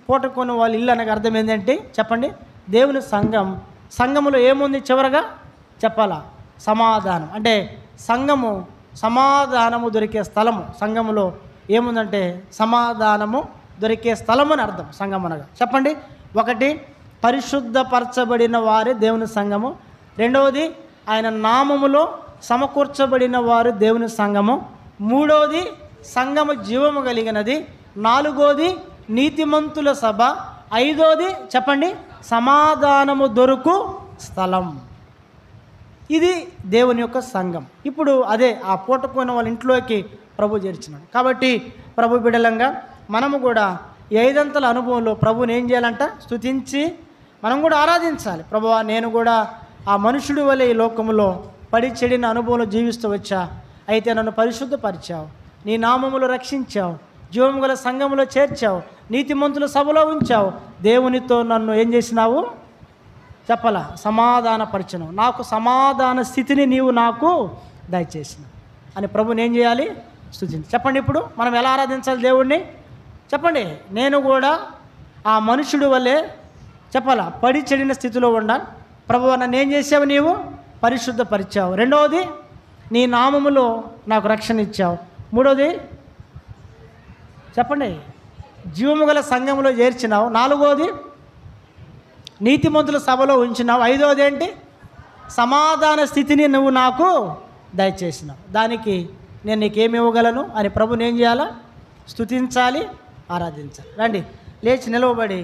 పూటకొని వాళ్ళ ఇల్లు అనగా అర్థం ఏంటంటే చెప్పండి, దేవుని సంఘములో ఏముంది? చివరగా చెప్పాలా, సమాధానం. అంటే సమాధానము దొరికే స్థలము. సంఘములో ఏముందంటే సమాధానము దొరికే స్థలం అని అర్థం. సంఘం అనగా చెప్పండి, 1 పరిశుద్ధపరచబడిన వారే దేవుని సంఘము, 2వది ఆయన నామములో సమకూర్చబడిన వారు దేవుని సంఘము, 3వది సంఘము జీవము కలిగినది, 4వది నీతిమంతుల సభ, 5వది చెప్పండి సమాధానము దొరుకు స్థలం. ఇది దేవుని యొక్క సంఘం. ఇప్పుడు అదే ఆ పూటపోయిన వాళ్ళ ఇంట్లోకి ప్రభు చేర్చినాడు. కాబట్టి ప్రభు బిడలంగా మనము కూడా ఈ 5 అంతల అనుభవంలో ప్రభుని ఏం చేయాలంట? స్తుతించి మనం కూడా ఆరాధించాలి. ప్రభువా, నేను కూడా ఆ మనుషుడి వలె ఈ లోకములో పడి చెడిన అనుభవంలో జీవిస్తూ వచ్చా, అయితే నన్ను పరిశుద్ధపరిచావు, నీ నామములో రక్షించావు, జీవము గల సంఘములో చేర్చావు, నీతిమంతుల సభలో ఉంచావు, దేవునితో నన్ను ఏం చేసినావు చెప్పాలా, సమాధానపరచను, నాకు సమాధాన స్థితిని నీవు నాకు దయచేసినావు అని ప్రభుని ఏం చేయాలి? స్తుతించి. చెప్పండి, ఇప్పుడు మనం ఎలా ఆరాధించాలి దేవుణ్ణి? చెప్పండి. నేను కూడా ఆ మనుషుడి వల్లే చెప్పాలా పడి చెడిన స్థితిలో ఉండాలి. ప్రభువా, నన్ను ఏం చేసావు? నీవు పరిశుద్ధపరిచావు. 2వది నీ నామములో నాకు రక్షణ ఇచ్చావు. 3వది చెప్పండి జీవము గల సంఘములో చేర్చినావు. 4వది నీతిమంతుల సభలో ఉంచినావు. 5వది ఏంటి? సమాధాన స్థితిని నువ్వు నాకు దయచేసినావు. దానికి నేను నీకేమి ఇవ్వగలను అని ప్రభుని ఏం చేయాలా? స్తుతించాలి, ఆరాధించాలి. రండి, లేచి నిలవబడి